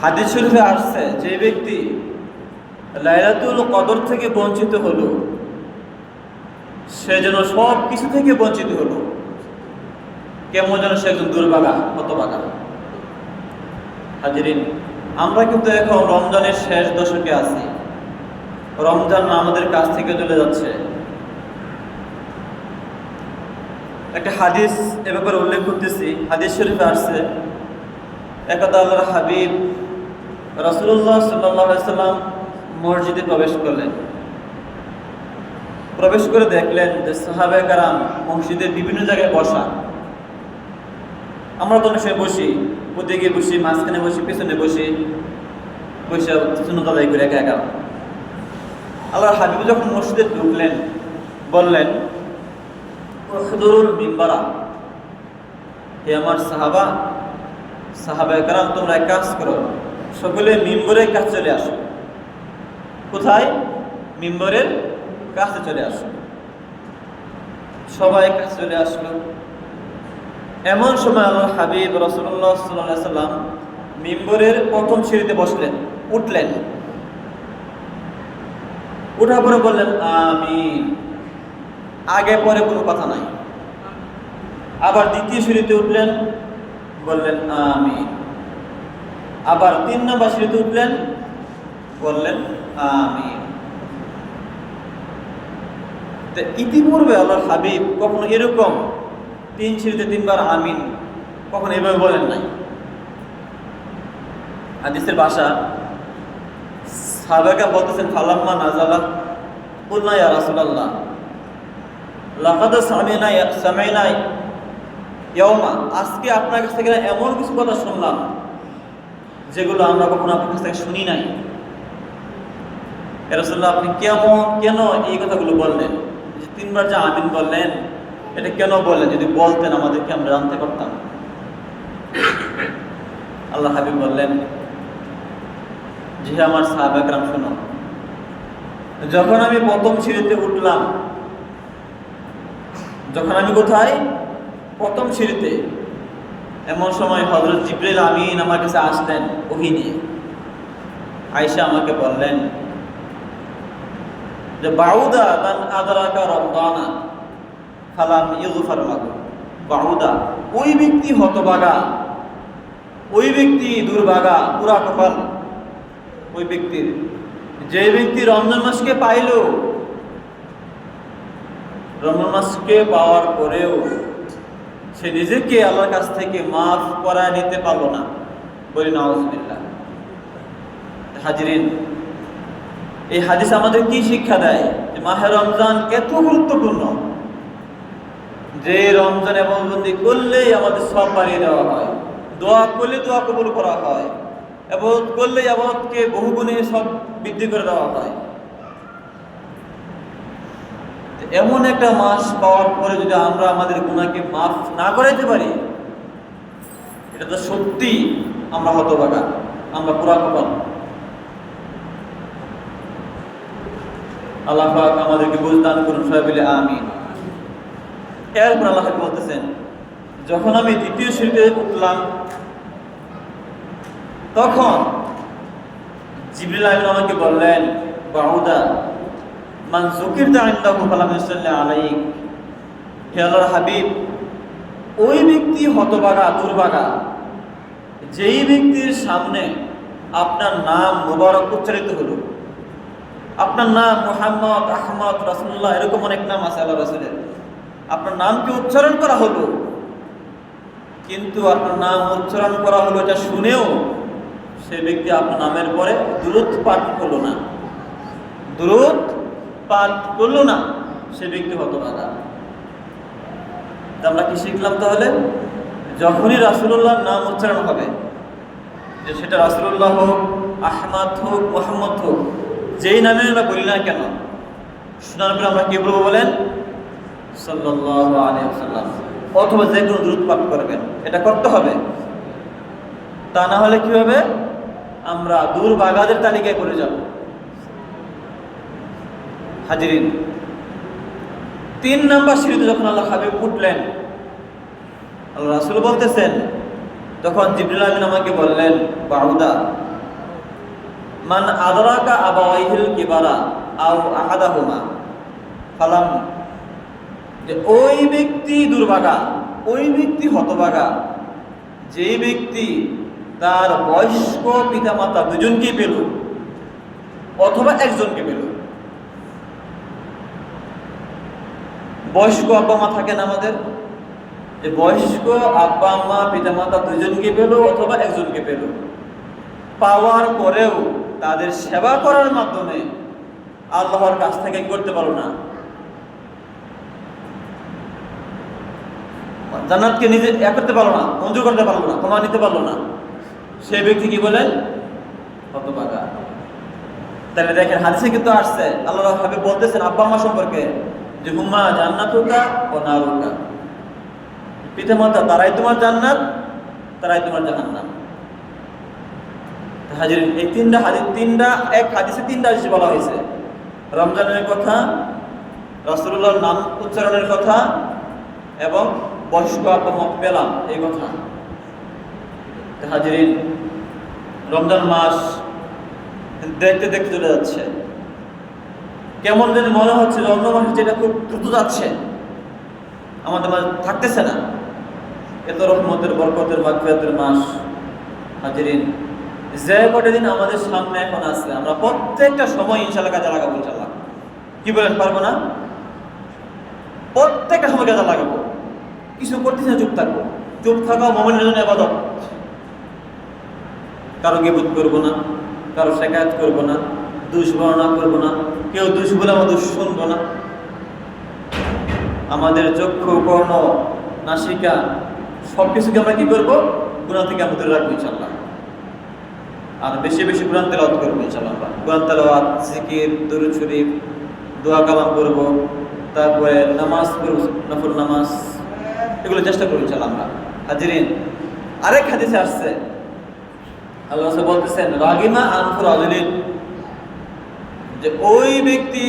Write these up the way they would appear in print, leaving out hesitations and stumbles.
হাদিস শরীফে আসছে, যে ব্যক্তি লাইলাতুল কদর থেকে বঞ্চিত হলো সে যেন সব কিছু থেকে বঞ্চিত হলো। কেমন যেন সে একজন দুর্ভাগা, হতভাগা। হাজিরিন, আমরা কিন্তু এখন রমজানের শেষ দশকে আছি। রমজান আমাদের কাছ থেকে চলে যাচ্ছে। একটা হাদিস এ ব্যাপারে উল্লেখ করতেছি। হাদিস শরীফে আসছে, একদা আল্লাহর হাবিব রাসূলুল্লাহ সাল্লাল্লাহু আলাইহি সাল্লাম মসজিদে প্রবেশ করলেন। প্রবেশ করে দেখলেন যে সাহাবায়ে কেরাম মসজিদের বিভিন্ন জায়গায় বসা। আমরা তো অনেক সময় বসি, ওদিকে বসি, মাঝখানে বসি, পেছনে বসি, বসে সুন্নত আদায় করে একা একা। আল্লাহর হাবিব যখন মসজিদে ঢুকলেন বললেন, উহদুরুল মিম্বারা, হে আমার সাহাবায়ে কেরাম, তোমরা এক কাজ করো, সকলে মিম্বরের কাছে চলে আসো। কোথায়? মিম্বরের কাছে চলে আসো। সবাই কাছে চলে আসলো। এমন সময় আল্লাহর হাবিব রাসূলুল্লাহ সাল্লাল্লাহু আলাইহি সাল্লাম মিম্বরের প্রথম সিঁড়িতে বসলেন, উঠলেন। উঠার পরে বললেন আমিন। আগে পরে কোনো কথা নাই। আবার দ্বিতীয় সিঁড়িতে উঠলেন, বললেন আমিন। আবার 3 নম্বর সিঁড়িতে উঠলেন, বললেন আমিন। ইতিপূর্বে আল্লাহর হাবিব কখনো এরকম 3 সিঁড়িতে 3 বার আমিন কখনো এভাবে বলেন নাই। হাদিসের ভাষা, সাহাবায়ে বলতেছেন, ফালাম্মা নাযালা কুলনা ইয়া রাসূলুল্লাহ লাকাদ সামি'না ইয়াওমা, আজকে আপনার কাছ থেকে এমন কিছু কথা শুনলাম যেগুলো আমরা কখনো আপনার কাছ থেকে শুনি নাই। ইয়া রাসূলুল্লাহ, আপনি কেন এই কথাগুলো বললেন? 3 বার যে আমিন বললেন, এটা কেন বললেন? যদি বলতেন আমাদেরকে, আমরা জানতে পারতাম। আল্লাহ হাবিব বললেন, যে আমার সাহাবায়ে কেরাম শোনো, যখন আমি প্রথম সিঁড়িতে উঠলাম, যখন আমি কোথায়? প্রথম সিঁড়িতে, এমন সময় হযরত জিবরাইল আমিন আমার কাছে আসলেন ওহী নিয়ে। আয়েশা আমাকে বললেন যে বাউদা মান আদরাকা রমজানা ফালাম ইগফার লাহু। বাউদা, ওই ব্যক্তি হতভাগা, ওই ব্যক্তি দুর্ভাগা, পুরা কপাল ওই ব্যক্তির, যে ব্যক্তি রমজান মাসকে পাইল, রমজান মাসকে পাওয়ার পরেও সে নিজেকে আল্লাহর কাছ থেকে মাফ করায় নিতে পারলো না। বলি নাউজুবিল্লাহ। হাজিরিন, এই হাদিস আমাদের কি শিক্ষা দেয়? যে মাহে রমজান এত গুরুত্বপূর্ণ, যে রমজান ইবাদত করলেই আমাদের সব বাড়িয়ে দেওয়া হয়, দোয়া করলে দোয়া কবুল করা হয়, ইবাদত করলে ইবাদতকে বহুগুণে সব বৃদ্ধি করে দেওয়া হয়। এমন একটা মাস পাওয়ার পরে যদি আমরা আমাদের গুনাহকে মাফ না করাইতে পারি, এটা তো সত্যি আমরা হতভাগা, আমরা পুরা কপাল। আল্লাহ পাক আমাদেরকে বুঝদান করুন, সবাই বলে আমিন। এরপর আল্লাহ বলতেছেন, যখন আমি দ্বিতীয় সিঁড়িতে উঠলাম, তখন জিবরিল আমিন আমাকে বললেন, বাউদা মান যুকিরতা ইনদাহু ফালাম ইউসাল্লি আলাইক। হে আল্লাহর হাবিব, ওই ব্যক্তি হতভাগা, দুর্ভাগা, যেই ব্যক্তির সামনে আপনার নাম মুবারক উচ্চারিত হলো। আপনার নাম মুহাম্মদ, আহমদ, রাসূলুল্লাহ, এরকম অনেক নাম আছে আল্লাহ রাসূলের। আপনার নামকে উচ্চারণ করা হলো, কিন্তু আপনার নাম উচ্চারণ করা হলো এটা শুনেও সে ব্যক্তি আপনার নামের পরে দুরূদ পাঠ করলো না, দুরূদ পাঠ করলো না, সে ব্যক্তি হতভাগা। আমরা কি শিখলাম তাহলে? যখনই রাসূলুল্লাহর নাম উচ্চারণ হবে, যে সেটা রাসূলুল্লাহ হোক, আহমদ হোক, মুহাম্মদ হোক, যেই নামে আমরা বলি না কেন, শোনার পরে আমরা কি বলবো বলেন? সাল্লাল্লাহু আলাইহি ওয়াসাল্লাম, অথবা যে কোনো দুরূদ পাঠ করবেন। এটা করতে হবে। তা না হলে কি হবে? আমরা দুর্ভাগাদের তালিকায় পড়ে যাব। হাজিরিন, 3 নম্বর সিঁড়িতে যখন আল্লাহ হাবিব উঠলেন, আল্লাহ রাসূল বলতেছেন, তখন জিবরিল আমিন আমাকে বললেন, বাউদা মান আদরাকা আবাওয়াইহিল কিবারা আও আহাদাহুমা ফালাম, যে ওই ব্যক্তি দুর্ভাগা, ওই ব্যক্তি হতভাগা যেই ব্যক্তি তার বয়স্ক পিতামাতা দুজনকে পেল অথবা একজনকে পেল। বয়স্ক আব্বা মা থাকেন আমাদের, যে বয়স্ক আব্বা আম্মা পিতামাতা দুজনকে পেল অথবা একজনকে পেল, পাওয়ার পরেও তাদের সেবা করার মাধ্যমে আল্লাহর কাছ থেকে কি করতে পারলো না, জান্নাতকে নিজে করতে পারলো না, মঞ্জুর করতে পারলো না, ক্ষমা নিতে পারলো না, সেই ব্যক্তি কি বলেন? হতভাগা। তাহলে দেখেন হাদিসে কিন্তু আসছে, আল্লাহ হাবিব বলতেছেন আব্বা আম্মা সম্পর্কে যে হুম্মা জান্নাতুকা ও নারুকা, পিতামাতা তারাই তোমার জান্নাত, তারাই তোমার জাহান্নাম। হাজির এই এক হাদিসে তিনটা জিনিস বলা হয়েছে, রমজানের কথা, রাসূলুল্লাহর নাম উচ্চারণের কথা এবং বয়স্ক আব্বা মা পেলাম এই কথা। হাজির রমজান মাস দেখতে দেখতে চলে যাচ্ছে, কেমন যেন মনে হচ্ছে অন্য মাস যেটা খুব দ্রুত যাচ্ছে, আমাদের মাঝে থাকতেছে না। এত রহমতের বরকতের মাগফিরাতের মাস। হাজিরিন, যে কটা দিন আমাদের সামনে এখন আছে, আমরা প্রত্যেকটা সময় ইনশাআল্লাহ কাজে লাগাবো। ইনশাআল্লাহ, কি বলেন, পারবো না? প্রত্যেকটা সময় কাজে লাগাবো। কিছু করতেছি না, চুপ থাকবো। চুপ থাকা মুমিনের জন্য ইবাদত। কারো গীবত করবো না, কারো শিকায়ত করবো না, দুষ্বর্ণনা করবো না, কেউ দুষ বলে আমরা দুষ শুনবো না। আমাদের চক্ষু, কর্ণ, নাসিকা সবকিছুকে আমরা কি করবো? গুনাহ থেকে আমাদের রাখবো ইনশাআল্লাহ। আর বেশি বেশি কোরআন তেলাওয়াত করবো ইনশাআল্লাহ। কোরআন তেলাওয়াত, জিকির, দরুদ শরীফ, দোয়া কালাম করবো, তারপরে নামাজ পড়বো, নফল নামাজ, এগুলো চেষ্টা করবো ইনশাআল্লাহ আমরা। হাজিরিন, আরেক হাদিসে আসছে আল্লাহ বলতেছেন রাগিমা আনফুর আজলিন, যে ওই ব্যক্তি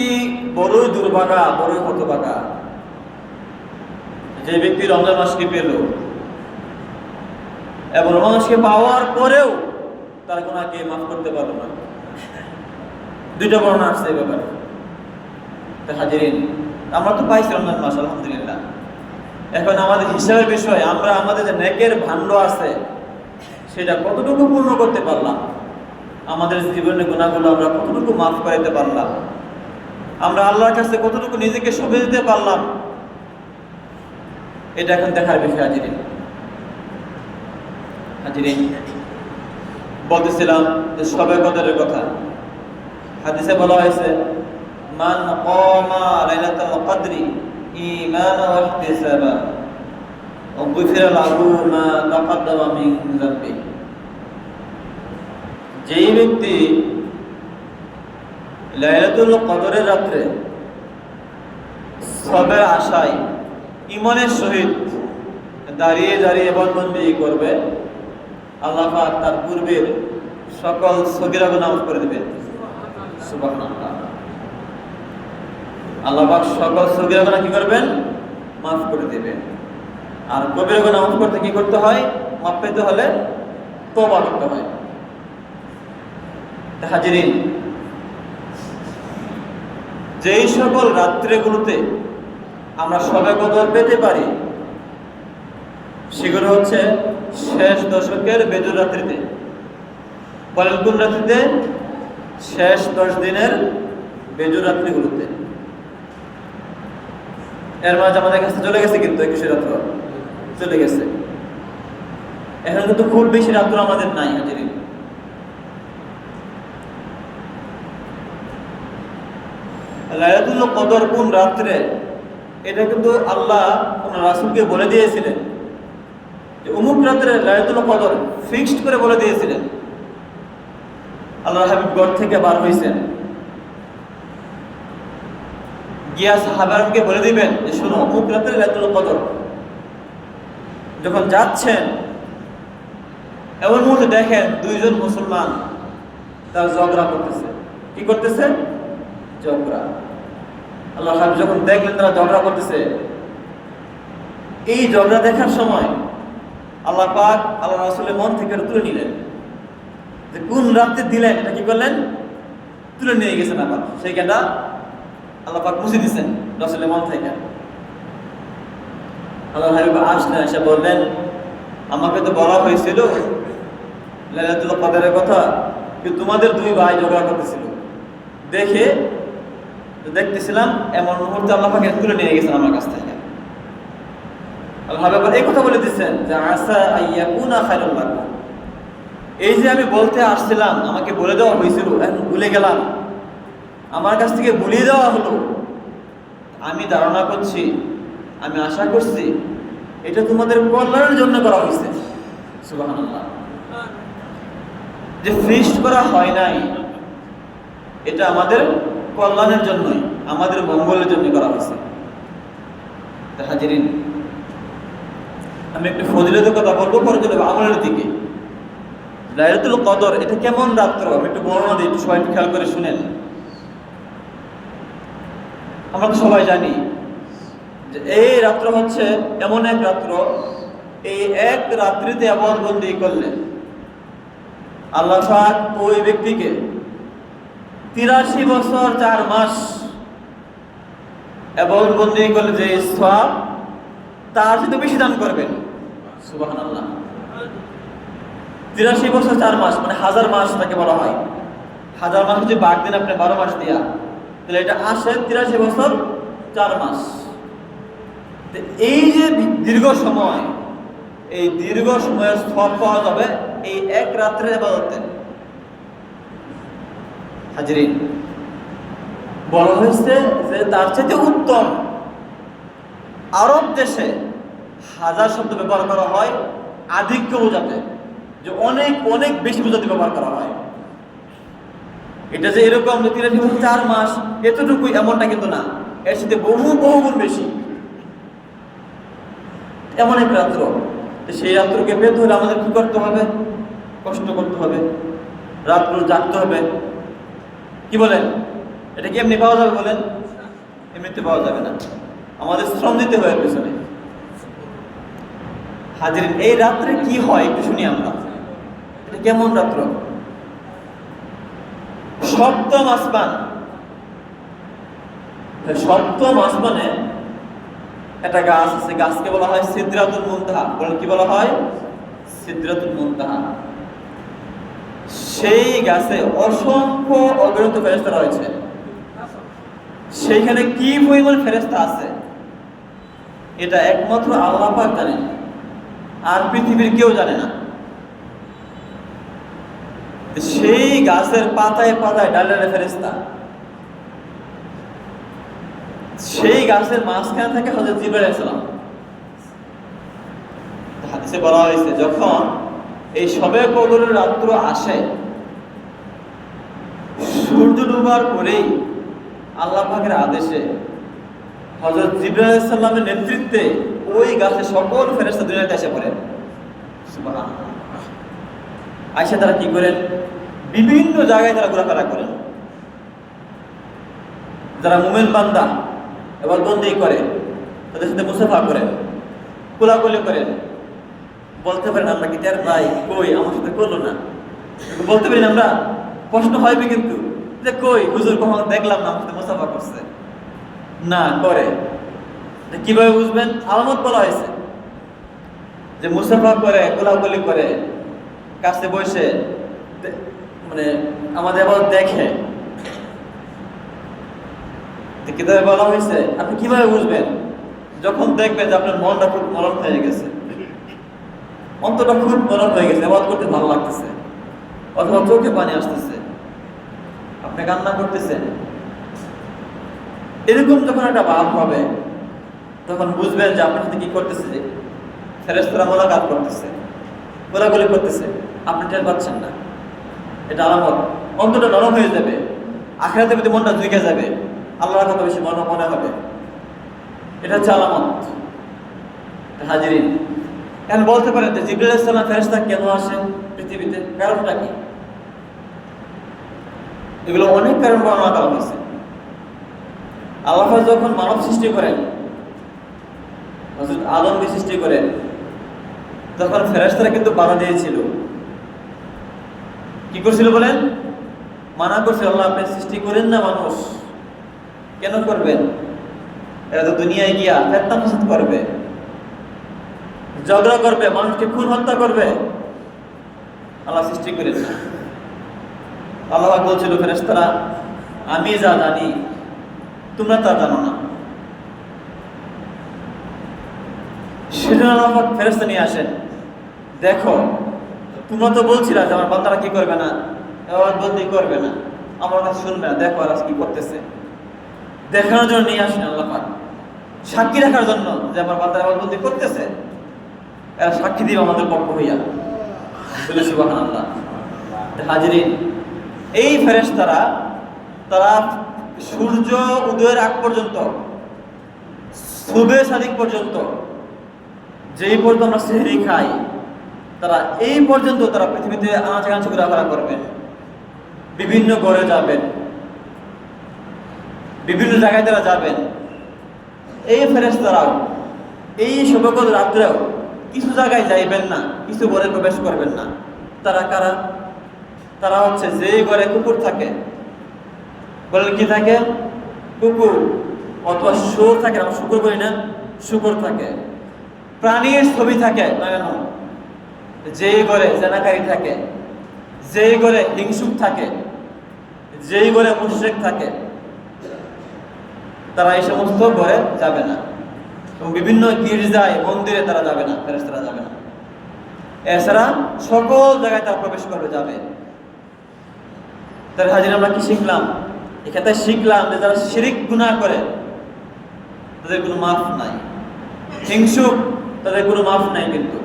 বড়ই দুর্ভাগা, বড়ই হতভাগা যে ব্যক্তি রমজান মাসকে পেল এবং রমজান মাসকে পাওয়ার পরেও তার গুনাহকে মাফ করতে পারলো না। দুইটা বর্ণনা আসছে এই ব্যাপারে। হাজিরিন, আমরা তো পাইছি রমজান মাস, আলহামদুলিল্লাহ। এখন আমাদের হিসাবের বিষয়, আমরা আমাদের যে নেকের ভাণ্ড আছে সেটা কতটুকু পূর্ণ করতে পারলাম, আমাদের জীবনের গুনাহগুলো আমরা কতটুকু মাফ করাইতে পারলাম, আমরা আল্লাহর কাছে কতটুকু নিজেকে সঁপে দিতে পারলাম, এটা এখন দেখার বিষয়। হাজিরিন, বলতেছিলাম যে শবে কদরের কথা। হাদিসে বলা হয়েছে মান কামা লাইলাতুল কদরি ঈমানান ওয়া ইহতিসাবান ওয়া গুফিরা লাহু মা তাকাদ্দামা মিন যামবি, যেই ব্যক্তি লাইলাতুল কদরের রাত্রে সবের আশায় ঈমানের সহিত দাঁড়িয়ে দাঁড়িয়ে বন্দী করবে, আল্লাহ পাক তার পূর্বের সকল সগীরা গুনাহ মাফ করে দিবেন। সুবহানাল্লাহ। আল্লাহ পাক সকল সগীরা গুনাহ কি করবেন? মাফ করে দিবেন। আর কবিরা গুনাহ মাফ করতে কি করতে হয়? মাফ পেতে হলে তওবা করতে হয়। হাজিরিন, যেই সকল রাত্রিগুলোতে আমরা শবে কদর পেতে পারি সেগুলো হচ্ছে শেষ দশকের বেজুর রাত্রিতে। বলেন কোন রাত্রিতে? শেষ 10 দিনের বেজুর রাত্রিগুলোতে। এর মাঝে আমাদের কাছে চলে গেছে কিন্তু 21 রাত্র চলে গেছে, এখন কিন্তু খুব বেশি রাত্র আমাদের নাই। হাজিরিন, লাইলাতুল কদর কোন রাত্রে এটা কিন্তু আল্লাহ কোন রাসূলকে বলে দিয়েছিলেন, যে অমুক রাত্রে লাইলাতুল কদর ফিক্সড করে বলে দিয়েছিলেন। আল্লাহর হাবিব ঘর থেকে বার হয়েছেন, গিয়া সাহাবাকে বলে দিবেন যে শোনো অমুক রাত্রে লাইলাতুল কদর। যখন যাচ্ছেন এমন মুহূর্তে দেখেন দুইজন মুসলমান তার ঝগড়া করতেছে। কি করতেছে? ঝগড়া। আল্লাহ হাবিব যখন দেখলেন তারা ঝগড়া করতেছে, এই ঝগড়া দেখার সময় আল্লাহ পাক আল্লাহ রাসূলের মন থেকে তুলে নিলেন। যে কোন রাত্রে দিলেন, এটা কি করলেন, তুলে নিয়ে গেছেন। আবার সেই জ্ঞানটা আল্লাহ পাক মুছে দিচ্ছেন রাসূলের মন থেকে। আল্লাহ হাবিব আসলেন, এসে বললেন, আমাকে তো বলা হয়েছিল লাইলাতুল কদরের কথা, কিন্তু তোমাদের দুই ভাই ঝগড়া করতেছিল, দেখতেছিলাম এমন মুহূর্তে আল্লাহ পাক তুলে নিয়ে গেছেন আমার কাছ থেকে। আল্লাহ হাবিব এই কথা বলে দিচ্ছেন যে আসা আইয়াকুনা খায়রুল লাকুম, এই যে আমি বলতে আসছিলাম, আমাকে বলে দেওয়া হয়েছিল, এখন ভুলে গেলাম, আমার কাছ থেকে ভুলিয়ে দেওয়া হলো, আমি ধারণা করছি, আমি আশা করছি এটা তোমাদের কল্যাণের জন্য করা হয়েছে। সুবহানাল্লাহ। যে ফিস্ট করা হয় নাই, এটা আমাদের কল্যাণের জন্যই, আমাদের মঙ্গলের জন্য করা হয়েছে। হাজিরিন, আমি একটু ফজিলতের কথা বলবো, পরে চলে আমলের দিকে। লাইলাতুল কদর এটা কেমন রাত্র, আমি একটু বর্ণনা দিই, একটু সবাই একটু খেয়াল করে শুনেন। আমরা তো সবাই জানি যে এই রাত্র হচ্ছে এমন এক রাত্র, এই এক রাত্রিতে ইবাদত বন্দি করলে আল্লাহ পাক ওই ব্যক্তিকে 83 বছর 4 মাস ইবাদত বন্দি করলে যে সওয়াব, তার চেয়ে বেশি দান করবেন। সুবহানাল্লাহ। 83 বছর 4 মাস মানে 1000 মাস তাকে বলা হয়। 1000 মাস যদি ভাগ দেন আপনি 12 মাস দিয়া, তাহলে এটা আসে 83 বছর 4 মাস। এই যে দীর্ঘ সময়, এই দীর্ঘ সময়ের সওয়াব পাওয়া যাবে এই এক রাত্রের ইবাদতে। হাজিরিন, বলা হয়েছে যে তার চেয়ে উত্তম আরব দেশে 1000 শব্দ ব্যবহার করা হয় আধিক্য বোঝাতে, যে অনেক অনেক বেশি বোঝাতে ব্যবহার করা হয়। এটা যে এরকম 4 মাস এতটুকু এমনটা কিন্তু না, এর সাথে বহু বহু গুণ বেশি। এমন এক রাত্র, সেই রাত্রকে পেতে হলে আমাদের কি করতে হবে? কষ্ট করতে হবে, রাত্র জাগতে হবে। কি বলেন? এটা কি এমনি পাওয়া যাবে বলেন? এমনিতে পাওয়া যাবে না, আমাদের শ্রম দিতে হবে পেছনে। হাজিরিন, এই রাত্রে কি হয় একটু শুনি আমরা। এটা কেমন রাত্র? সপ্তম আসমান, সপ্তম আসমানে একটা গাছ আছে, গাছকে বলা হয় সিদরাতুল মুনতাহা। বলেন কি বলা হয়? সিদরাতুল মুনতাহা। সেই গাছে অসংখ্য অগণিত ফেরেশতা রয়েছে। সেইখানে কি পরিমাণ ফেরেশতা আছে এটা একমাত্র আল্লাহ পাক জানেন, আর পৃথিবীর কেউ জানে না। সেই গাছের পাতায় পাতায় ডালে ডালে ফেরেশতা। সেই গাছের মাঝখানে থাকে হযরত জিবরাইল আলাইহিস সালাম। হাদিসে বলা হয়েছে যখন এই শবে কদরের রাত্র আসে, সূর্য ডোবার পরেই আল্লাহ পাকের আদেশে হযরত জিবরাইল আলাইহিস সালামের নেতৃত্বে ওই গাছে সকল ফেরেশতা দুনিয়াতে এসে পড়ে। সুবহানাল্লাহ। আয়েশা তারা কি করেন? বিভিন্ন জায়গায় তারা ঘোরাফেরা করেন। যারা মুমিন বান্দা এবার বন্দি করে, তাদের সাথে মুসাফা করেন, কোলাকুলি করেন। বলতে পারেন আমরা কি তার ভাই কই আমার সাথে করলো না, বলতে পারেন আমরা, প্রশ্ন হয়বে কিন্তু যে কই হুজুর কখনো দেখলাম না আমার সাথে মুসাফা করছে, না করে। কিভাবে বুঝবেন? আলামত বলা হয়েছে যে মুসাফা করে, কোলাকুলি করে, কাছে বসে মানে আমাদের আবার দেখে। কিতাবে বলা হয়েছে আপনি কিভাবে বুঝবেন? যখন দেখবেন যে আপনার মনটা খুব নরম হয়ে গেছে, অন্তরটা খুব নরম হয়ে গেছে, আবাদ করতে ভালো লাগতেছে, অথবা চোখে পানি আসতেছে, আপনি কান্না করতেছেন, এরকম যখন একটা ভাব হবে তখন বুঝবেন যে আপনার সাথে কি করতেছে, যে ফেরেশতারা মোলাকাত করতেছে, গোলাগুলি করতেছে, আপনি টের পাচ্ছেন না। এটা আলামত। অন্তরটা নরম হয়ে যাবে, আখিরাতের প্রতি মনটা ঝুঁকে যাবে, আল্লাহর কথা বেশি মনে হবে। এটা হচ্ছে আলামত। হাজিরিন, এখন বলতে পারেন যে জিবরাইল আলাইহিস সালাম ফেরেশতা কেন আসে পৃথিবীতে, কারণটা কি? এগুলো অনেক কারণ বর্ণনা করা হয়েছে। আল্লাহ যখন মানব সৃষ্টি করেন, হযরত আদমকে সৃষ্টি করেন, তখন ফেরেশতারা কিন্তু বাধা দিয়েছিল কি করছিল বলেন? মানা করছিল, আল্লাহ আপনি সৃষ্টি করেন না মানুষ, কেন করবেন? এরা তো দুনিয়ায় গিয়া ফেতনা ফাসাদ করবে, ঝগড়া করবে, মানুষকে খুন হত্যা করবে, আল্লাহ সৃষ্টি করেন না। আল্লাহ বলছিল ফেরেশতারা, আমি যা জানি তোমরা তা জানো না। সেজন্য আল্লাহ ফেরেশতা নিয়ে আসেন, দেখো তোমরা তো বলছিলা যে আমার বান্দারা কি করবে না, বন্দি করবে না, আমার কাছে শুনবে না, দেখো আর কি করতেছে, দেখানোর জন্য নিয়ে আসেন আল্লাহ পাক, সাক্ষী রাখার জন্য যে আমার বান্দারা বন্দি করতেছে, এরা সাক্ষী দিবে আমাদের পক্ষ হইয়া। বলে সুবহানাল্লাহ। হাজিরিন, এই ফেরেশতারা তারা সূর্য উদয়ের আগ পর্যন্ত, সুবে সাদিক পর্যন্ত, যেই পর্যন্ত আমরা সেহরি খাই, তারা এই পর্যন্ত তারা পৃথিবীতে আনাচে কানাচে ঘোরাফেরা করবেন, বিভিন্ন ঘরে যাবেন, বিভিন্ন জায়গায় তারা যাবেন। এই ফেরেশতারাও এই শোভকর রাত্রেও কিছু জায়গায় যাইবেন না, কিছু ঘরে প্রবেশ করবেন না। তারা কারা? তারা হচ্ছে যেই ঘরে কুকুর থাকে, বলেন কি থাকে? কুকুর, অথবা শুয়োর থাকে, আমরা শুকুর বলি না, শুকুর থাকে, প্রাণীর ছবি থাকে লাগানো, যেই ঘরে জেনাকারী থাকে, যেই ঘরে হিংসুক থাকে, যেই ঘরে মুশরিক থাকে, তারা এই সমস্ত ঘরে যাবে না। এবং বিভিন্ন গির্জায় মন্দিরে তারা যাবে না, ফেরেশতারা যাবে না। এছাড়া সকল জায়গায় তারা প্রবেশ করবে, যাবে। তার হাজির আমরা কি শিখলাম? এখানে শিখলাম যে যারা শিরিক গুনাহ করে তাদের কোনো মাফ নাই, হিংসুক তাদের কোনো মাফ নাই। কিন্তু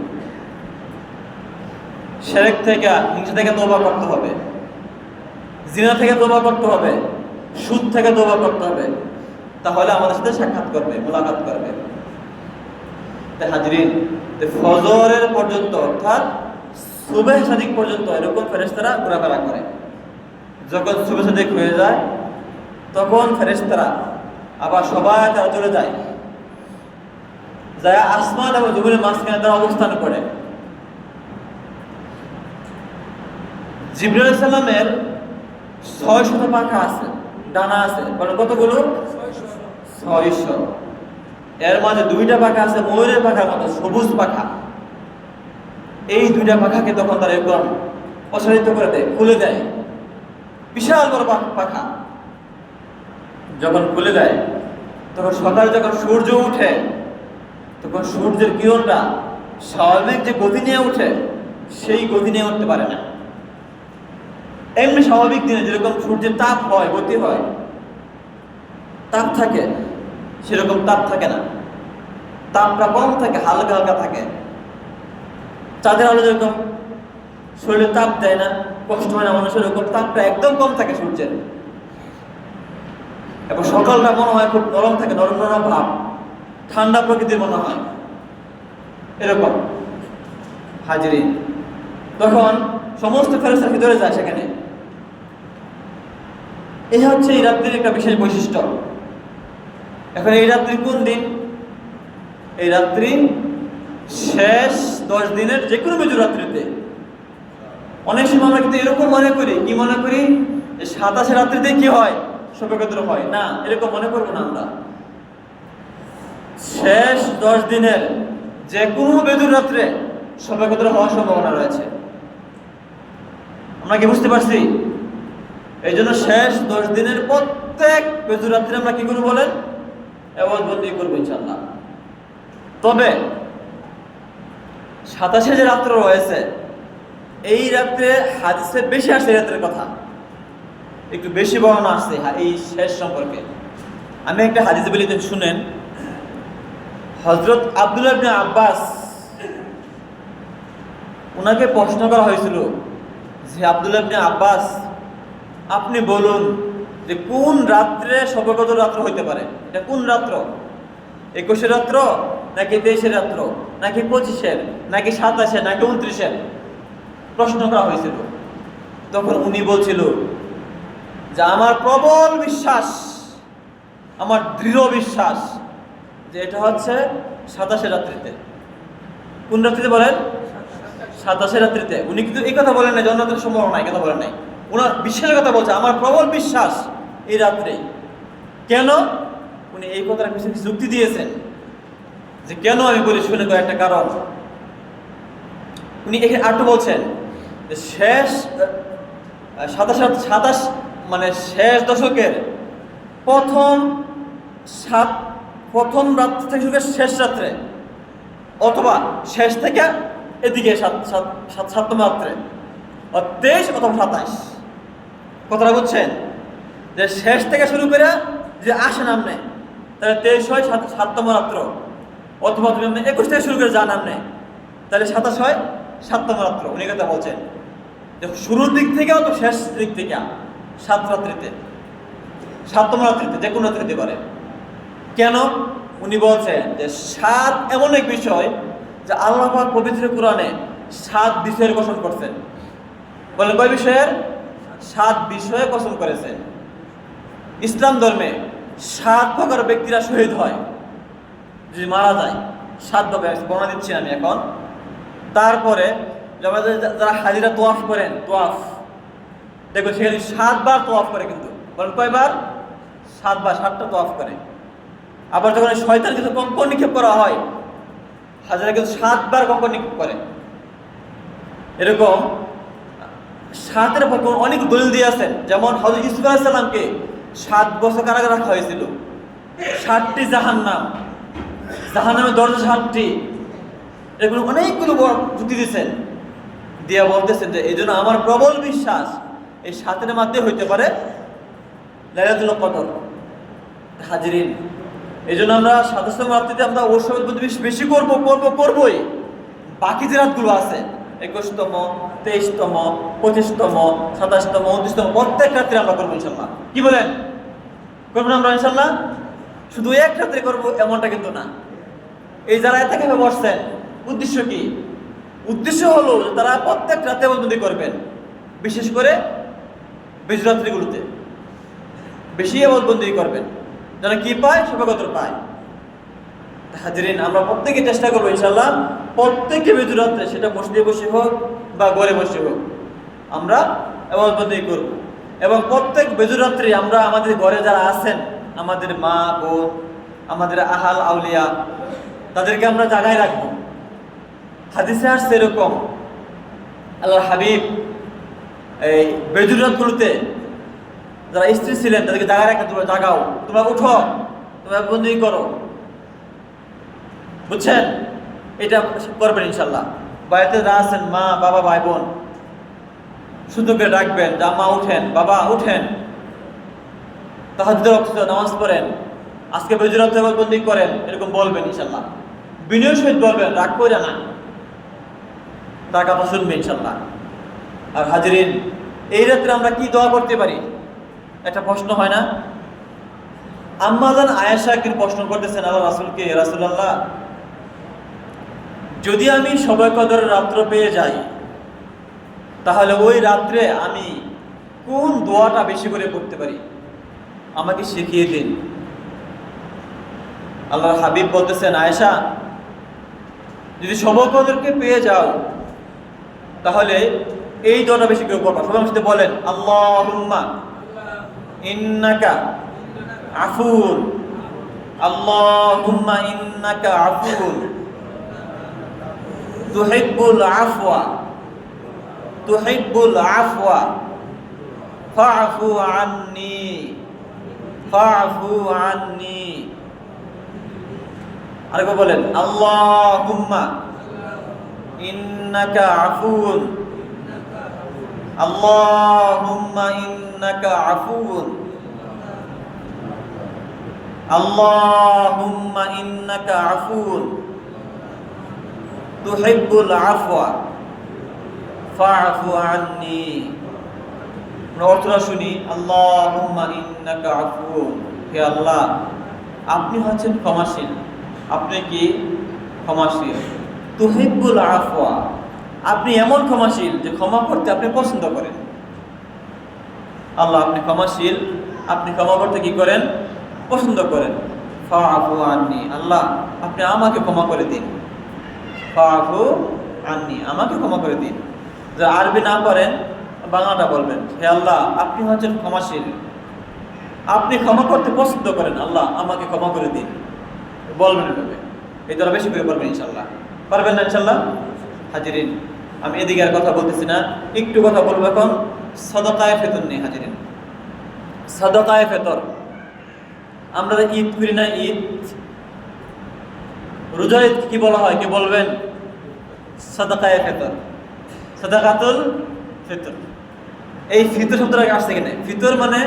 শিরক থেকে, হিংসা থেকে তওবা করতে হবে, জিনা থেকে তওবা করতে হবে, সুদ থেকে তওবা করতে হবে, তাহলে আমাদের সাথে সাক্ষাৎ করবে, মুলাকাত করবে। হাজিরিন, ফজরের পর্যন্ত অর্থাৎ সুবহ সাদিক পর্যন্ত এরকম ফেরেশতারা ঘোরাফেরা করে। যখন সুবহ সাদিক হয়ে যায় তখন ফেরেশতারা আবার সবাই তারা চলে যায়, যায় আসমান এবং জমিনের মাঝখানে তারা অবস্থান করে। জিবরাইল আলাইহিস সালামের 600 পাখা আছে, ডানা আছে, বলে কতগুলো? 600। এর মাঝে 2টা পাখা আছে ময়ূরের পাখার মতো, সবুজ পাখা। এই 2টা পাখাকে তখন তারা এরকম প্রসারিত করে দেয়, খুলে দেয়, বিশাল বড় পাখা। যখন খুলে দেয় তখন সকালে যখন সূর্য উঠে তখন সূর্যের কিরণটা স্বাভাবিক যে গতি নিয়ে উঠে সেই গতি নিয়ে উঠতে পারে না। এমনি স্বাভাবিক দিনে যেরকম সূর্যের তাপ হয়, গতি হয়, তাপ থাকে, সেরকম তাপ থাকে না। তাপটা কম থাকে, হালকা হালকা থাকে। চাঁদের আলো যেরকম শরীরে তাপ দেয় না, কষ্ট হয় না মানুষের, এরকম তাপটা একদম কম থাকে সূর্যের। এবং সকালটা মনে হয় খুব নরম থাকে, নরম নরম ভাব, ঠান্ডা প্রকৃতির মনে হয়, এরকম। হাজিরিন, তখন সমস্ত ফেরেশতারা ভিতরে যায় সেখানে। এই হচ্ছে এই রাত্রির একটা বিশেষ বৈশিষ্ট্য। এখন এই রাত্রি কোন দিন? এই রাত্রি শেষ 10 দিনের যে কোনো মেজর রাত্রিতে। অনেক সময় আমরা কিন্তু এরকম মনে করি, কি মনে করি? 27 রাত্রিতে কি হয়? শবে কদর হয় না, এরকম মনে করবো না আমরা। শেষ 10 দিনের যে কোনো মেজর রাত্রে শবে কদর হওয়ার সম্ভাবনা রয়েছে। আমরা কি বুঝতে পারছি? এই জন্য শেষ 10 দিনের প্রত্যেক মেজর রাত্রে আমরা কি করবো বলেন? এবাদতবন্দি করবো ইনশাআল্লাহ। তবে 27 যে রাত্র রয়েছে, এই রাত্রে হাদিসে বেশি আসছে, এই রাত্রের কথা একটু বেশি বর্ণনা আসছে এই শেষ সম্পর্কে। আমি একটা হাদিস বলি, শুনেন। হযরত আব্দুল্লাহ ইবনে আব্বাস, ওনাকে প্রশ্ন করা হয়েছিল যে আব্দুল্লাহ ইবনে আব্বাস, আপনি বলুন যে কোন রাত্রে শবে কদর রাত্র হইতে পারে? এটা কোন রাত্র? 21 রাত্র, নাকি 23 রাত্র, নাকি 25, নাকি 27, নাকি 29? প্রশ্ন করা হয়েছিল। তখন উনি বলছিল যে আমার প্রবল বিশ্বাস, আমার দৃঢ় বিশ্বাস যে এটা হচ্ছে 27 রাত্রিতে। কোন রাত্রিতে বলেন? 27 রাত্রিতে। উনি কিন্তু এই কথা বলেন নাই যে অন্য রাত্রে সম্ভাবনা নাই, কথা বলেন নাই, ওনার বিশ্বাসের কথা বলছে, আমার প্রবল বিশ্বাস এই রাত্রে। কেন? উনি এই কথার পিছনে যুক্তি দিয়েছেন যে কেন আমি বলি, শুনে একটা কারণ। উনি এখানে আরেকটু বলছেন যে শেষ 27 মানে শেষ দশকের প্রথম রাত্র থেকে শুরু করে শেষ রাত্রে, অথবা শেষ থেকে এদিকে 7তম রাত্রে, 23 অথবা 27। কথাটা বুঝছেন? যে শেষ থেকে শুরু করে যে আসে নামনে, তাহলে 23 হয় 7তম রাত্র, অথবা তুমি 21 থেকে শুরু করে যা নামনে, তাহলে 27 হয় 7তম রাত্র। উনি কথা বলছেন যে শুরুর দিক থেকে অথবা শেষ দিক থেকে 7 রাত্রিতে, 7তম রাত্রিতে, যে কোনো রাত্রিতে পারে। কেন? উনি বলছেন যে 7 এমন এক বিষয় যে আল্লাহ পাক পবিত্র কোরআনে 7 বিষয়ের কসম করছেন। বলেন কয় বিষয়ের? 7 বিষয়ে কসম করেছেন। ইসলাম ধর্মে 7 প্রকার ব্যক্তিরা শহীদ হয় যদি মারা যায়। 7 ভাবে বর্ণনা দিচ্ছি আমি এখন। তারপরে যারা হাজিরা তোয়াফ করেন, তোয়াফ দেখবেন সেখানে 7 বার তোয়াফ করে, কিন্তু বলেন কয়বার? 7 বার, 7টা তোয়াফ করে। আবার যখন শয়তান কিছু কঙ্কর নিক্ষেপ করা হয়, হাজিরা কিন্তু 7 বার কঙ্কর নিক্ষেপ করে। এরকম 7-এর পক্ষে অনেক দলিল দিয়ে আছেন। যেমন হযরত ইউসুফ আলাইহিস সালামকে 7 বছর কারাগারে রাখা হয়েছিল, 7টি জাহান্নামের দরজা 7টি, এগুলো অনেকগুলো যুক্তি দিচ্ছেন, দিয়ে বলতেছেন যে এই জন্য আমার প্রবল বিশ্বাস এই 7-এর মধ্যে হইতে পারে লাইলাতুল কদর। হাজিরিন, এই জন্য আমরা 27তম রাত্রিতে আমরা অবশ্যই বেশি করবই। বাকি যে রাতগুলো আছে 21তম, 23তম, 25তম, 27তম, 29তম, প্রত্যেক রাত্রে আমরা করবো ইনশাল্লাহ। কি বলেন? করবো না আমরা ইনশাল্লাহ? শুধু এক রাত্রে করবো এমনটা কিন্তু না। এই যারা এত কেভাবে বসছেন, উদ্দেশ্য কি? উদ্দেশ্য হলো তারা প্রত্যেক রাতে বন্দি করবেন, বিশেষ করে বেজু রাত্রিগুলোতে বেশি বন্দি করবেন, যেন কি পায়? সবাগতর পায়। হাজিরিন, আমরা প্রত্যেকে চেষ্টা করবো ইনশাল্লাহ, প্রত্যেকে বেজু রাত্রে, সেটা মসজিদে বসে হোক বা ঘরে বসে হোক, আমরা বন্দি করব। এবং প্রত্যেক বেজু রাত্রি আমরা আমাদের ঘরে যারা আছেন, আমাদের মা বোন, আমাদের আহাল আউলিয়া, তাদেরকে আমরা জাগায় রাখবো। হাদিসে আসছে এরকম, আল্লাহর হাবিব এই বেজুর রাতগুলোতে যারা স্ত্রী ছিলেন তাদেরকে জাগায় রাখা, তোমরা জাগাও, তোমরা উঠো, তোমরা বন্দি করো। বুঝছেন? এটা করবেন ইনশাল্লাহ। বাড়িতে যারা আছেন, মা বাবা ভাই বোন, শুধু করে ডাকবেন, যা মা উঠেন, বাবা উঠেন, তাহাজ্জুদের ওয়াক্তে নামাজ পড়েন, আজকে বেজুর রাতে বন্দি করেন, এরকম বলবেন ইনশাল্লাহ। বিনয়ের সহিত বলবেন, রাগ করে না, তার কথা শুনবে ইনশাল্লাহ। আর হাজিরিন, এই রাত্রে আমরা কি দোয়া করতে পারি? একটা প্রশ্ন হয় না? আম্মা জান আয়েশা কি প্রশ্ন করতেছেন আল্লাহ রাসূলকে, রাসূলুল্লাহ, যদি আমি শবে কদরের রাত্র পেয়ে যাই, তাহলে ওই রাত্রে আমি কোন দোয়াটা বেশি করে করতে পারি? আমাকে শিখিয়ে দিন। আল্লাহর হাবিব বলতেছেন, আয়েশা, যদি শবে কদরকে পেয়ে যাও তাহলে এই দোয়াটা বেশি করে করবা। সবাই আমার সাথে বলেন, আল্লাহুম্মা ইন্নাকা আফুন, আল্লাহুম্মা ইন্নাকা আফুন তুহিব্বুল আফওয়া ফাআফু আন্নি। আরেকবার বলেন, আল্লাহুম্মা ইন্নাকা আফুন, আল্লাহুম্মা ইন্নাকা আফুন, আল্লাহুম্মা ইন্নাকা আফুন তুহিব্বুল আফওয়া ফাআফু আন্নি। অর্থটা শুনি, আল্লাহুম্মা ইন্নাকা আফুন, হে আল্লাহ, আপনি হচ্ছেন ক্ষমাশীল, আপনি কি ক্ষমাশীল। তুহিব্বুল আফওয়া, আপনি এমন ক্ষমাশীল যে ক্ষমা করতে আপনি পছন্দ করেন। আল্লাহ, আপনি ক্ষমাশীল, আপনি ক্ষমা করতে কি করেন? পছন্দ করেন। ফাআফু আন্নি, আল্লাহ আপনি আমাকে ক্ষমা করে দিন। ফাআফু আননি, আমাকে ক্ষমা করে দিন। যারা আরবি না পারেন বাংলাটা বলবেন, হে আল্লাহ আপনি হচ্ছেন ক্ষমাশীল, আপনি ক্ষমা করতে পছন্দ করেন, আল্লাহ আমাকে ক্ষমা করে দিন, বলবেন এভাবে। এই দ্বারা বেশি করে পারবেন ইনশাল্লাহ। পারবেন না ইনশাল্লাহ? হাজিরিন, আমি এদিকে আর কথা বলতেছি না, একটু কথা বলবো এখন সাদাকায়ে ফিতর নিয়ে। হাজিরিন, সাদাকায়ে ফিতর, আমরা ঈদ করি না, ঈদ রোজা ঈদ কি বলা হয়, কি বলবেন? সাদাকায়ে ফিতর, সাদাকাতুল ফিতর। এই ফিতর শব্দটা আসছে কিনা? ফিতর মানে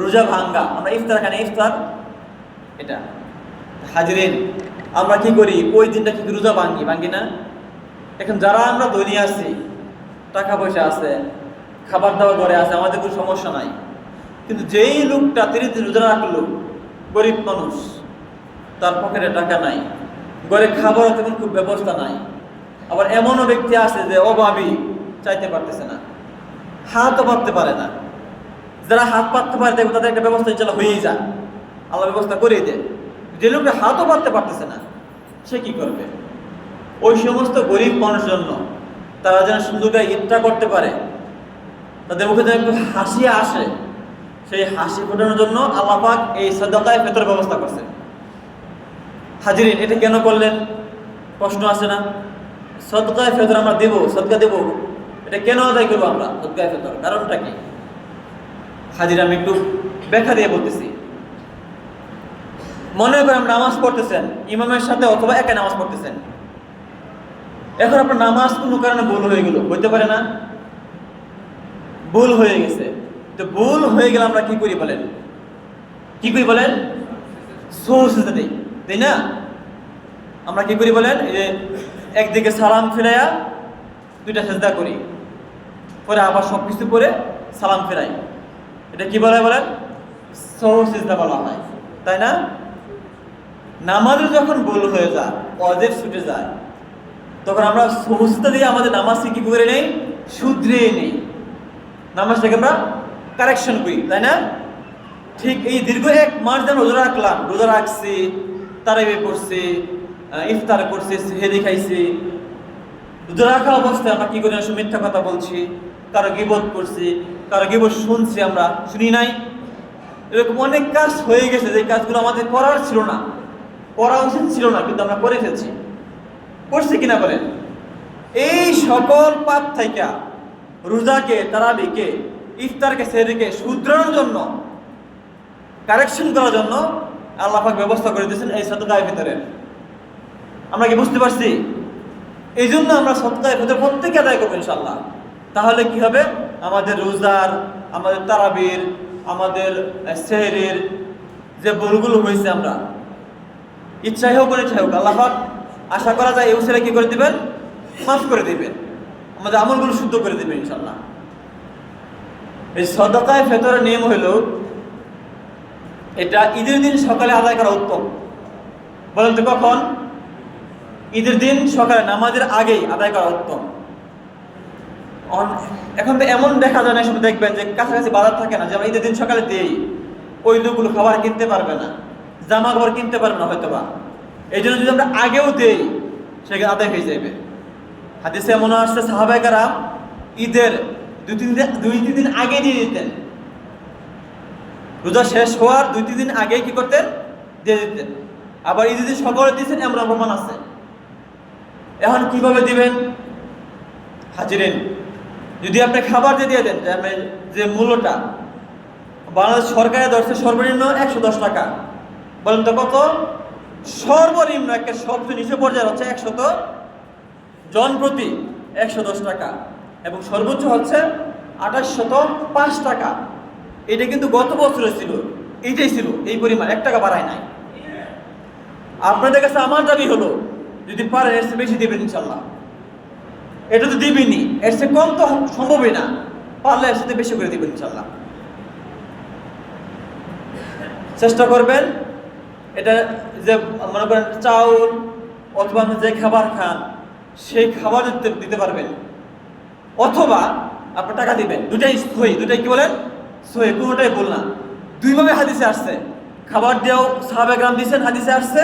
রোজা ভাঙ্গা, আমরা ইফতার খাই, ইফতার এটা। হাজিরিন, আমরা কি করি ওই দিনটা কি রোজা ভাঙ্গি না? এখন যারা আমরা ধনী আছি, টাকা পয়সা আছে, খাবার দাবার ঘরে আছে, আমাদের কোনো সমস্যা নাই, কিন্তু যেই লোকটা 30 দিন রোজা রাখলো, গরিব মানুষ, তার পকেটে টাকা নাই, ঘরে খাবার তেমন খুব ব্যবস্থা নাই, আবার এমনও ব্যক্তি আছে যে অভাবী, চাইতে পারতেছে না, হাতও পাততে পারে না। যারা হাত পাততে পারে দেখবে তাদের একটা ব্যবস্থা ইনশাল্লাহ হয়েই যায়, আল্লাহ ব্যবস্থা করেই দেয়। যে লোকটা হাতও পাততে পারতেছে না, সে কি করবে? ওই সমস্ত গরিব মানুষের জন্য, তারা যেন সুন্দর করে ঈদটা করতে পারে, তাদের মুখে যেন একটু হাসি আসে, সেই হাসি ফোটানোর জন্য আল্লাহ পাক এই সাদাকায়ে ফিতর ব্যবস্থা করছেন। হাজিরিন, এটা কেন করলেন? প্রশ্ন আসে না? সাদাকায়ে ফিতর আমরা দেব, সদকা দেব, এটা কেন আদায় করবো আমরা সাদাকায়ে ফিতর? কারণটা কি? হাজির, আমি একটু ব্যাখ্যা দিয়ে বলতেছি। মনে করেন নামাজ পড়তেছেন ইমামের সাথে, অথবা একা নামাজ পড়তেছেন। এখন আপনার নামাজ কোনো কারণে ভুল হয়ে গেল, হইতে পারে না? ভুল হয়ে গেছে, তো ভুল হয়ে গেলে আমরা কি করি বলেন? কি করি বলেন? সুজদা দেই, তাই না? আমরা কি করি বলেন? এই যে একদিকে সালাম ফিরাইয়া 2টা সেজদা করি, পরে আবার সবকিছু করে সালাম ফিরাই, এটা কি বলা হয় বলেন? সুজদা বলা হয়, তাই না? নামাজে যখন ভুল হয়ে যায়, ওয়াজিব ছুটে যায়, তখন আমরা সুজদা দিয়ে আমাদের নামাজকে কি করে নেই? শুধরিয়ে নেই, নামাজটাকে আমরা কারেকশন করি, তাই না? ঠিক এই দীর্ঘ 1 মাস যেন রোজা রাখলাম, রোজা রাখছি, তারাবি পড়ছি, ইফতার করছি, সেহরি খাইছি, রোজা রাখা অবস্থায় আমরা কি করি? মিথ্যা কথা বলছি, কারো গীবত করছি, কারো গীবত শুনছি, আমরা শুনি নাই। এরকম অনেক কাজ হয়ে গেছে, যে কাজগুলো আমাদের করার ছিল না, করা উচিত ছিল না, কিন্তু আমরা করে ফেলছি। করছি কিনা বলেন? এই সকল পাপ থেকে রোজাকে, তারাবিকে, ইফতারকে, সেহরিকে শুধরানোর জন্য, কারেকশন করার জন্য আল্লাহ পাক ব্যবস্থা করে দিয়েছেন এই সাদাকায়ে ফিতরের। আমরা কি বুঝতে পারছি? এই জন্য আমরা সাদাকায়ে ফিতর প্রত্যেকে আদায় করবো ইনশাআল্লাহ। তাহলে কি হবে? আমাদের রোজার, আমাদের তারাবির, আমাদের সেহরির যে ভুলগুলো হয়েছে, আমরা ইচ্ছাই হোক অনিচ্ছাই হোক, আল্লাহ পাক আশা করা যায় এই উসিলায় কি করে দিবেন? মাফ করে দিবেন, আমাদের আমলগুলো শুদ্ধ করে দিবেন ইনশাআল্লাহ। এই সাদাকায়ে ফিতরের নিয়ম হলো, এটা ঈদের দিন সকালে আদায় করা উত্তম। বলেন তো কখন? ঈদের দিন সকালে নামাজের আগেই আদায় করা উত্তম। এখন তো এমন দেখা যায় না, সময় দেখবেন যে কাছাকাছি বাজার থাকে না, যে আমরা ঈদের দিন সকালে দিই, ওই লোকগুলো খাবার কিনতে পারবে না, জামা কাপড় কিনতে পারবে না হয়তো বা। এই জন্য যদি আমরা আগেও দিই, সেখানে আদায় হয়ে যাবে। হাদিসে এমন আসছে, সাহাবায়ে কেরাম ঈদের 2-3 দিন আগে দিয়ে দিতেন, রোজা শেষ হওয়ার 2-3 দিন আগে কি করতেন? দিয়ে দিতেন। আবার ঈদের দিন সকালে দিয়েছেন, এমন প্রমাণ আছে। এখন কিভাবে দিবেন? হাজিরিন, যদি আপনি খাবার দিয়ে দেন, যে মূল্যটা বাংলাদেশ সরকারের ধরছে সর্বনিম্ন 110 টাকা, বলেন তো কত? সর্বনিম্ন একটা সবচেয়ে নিচে পর্যায়ে হচ্ছে 100 জন প্রতি 110 টাকা, এবং সর্বোচ্চ হচ্ছে 2805 টাকা। এটা কিন্তু গত বছরে ছিল, এইটাই ছিল, এই পরিমাণ, 1 টাকা বাড়ায় নাই। আপনাদের কাছে আমার দাবি হলো, যদি পারেন এর চেয়ে বেশি দিবেন ইনশাল্লাহ। এটা তো দিবেনই, এর চেয়ে কম তো সম্ভবই না, পারলে এর সাথে বেশি করে দিবেন ইনশাল্লাহ। চেষ্টা করবেন। এটা যে মনে করেন চাউল অথবা যে খাবার খান, সেই খাবার দিতে পারবেন, অথবা আপনি টাকা দিবেন। দুটাই সহি, দুটাই কি বলেন? সহি, কোনোটাই ভুল না। 2 ভাবে হাদিসে আসছে। খাবার দিয়েও সাহাবায়ে কেরাম দিয়েছেন, হাদিসে আসছে।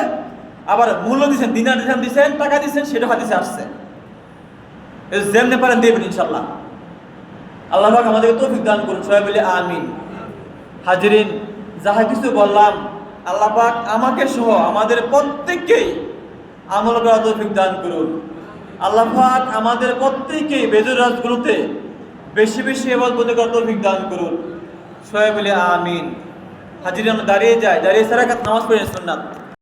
আবার মূল্য দিয়েছেন, দিনার দিরহাম দিয়েছেন, টাকা দিয়েছেন, সেটাও হাদিসে আসছে। যেমনি পারেন দেবেন ইনশাল্লাহ। আল্লাহ পাক আমাদেরকে তৌফিক দান করুন, সবাই বলে আমিন। হাজিরিন, যাহা কিছু বললাম আল্লাহ পাক আমাকে সহ আমাদের প্রত্যেককেই আমল করা তৌফিক দান করুন। আল্লাহ পাক আমাদের প্রত্যেককেই বেজুর রাতগুলোতে বেশি বেশি ইবাদত করার তৌফিক দান করুন, সবাই বলে আমিন। হাজিরিন, আমরা দাঁড়িয়ে যাই, দাঁড়িয়ে সারা নামাজ পড়ে সুন্নাত।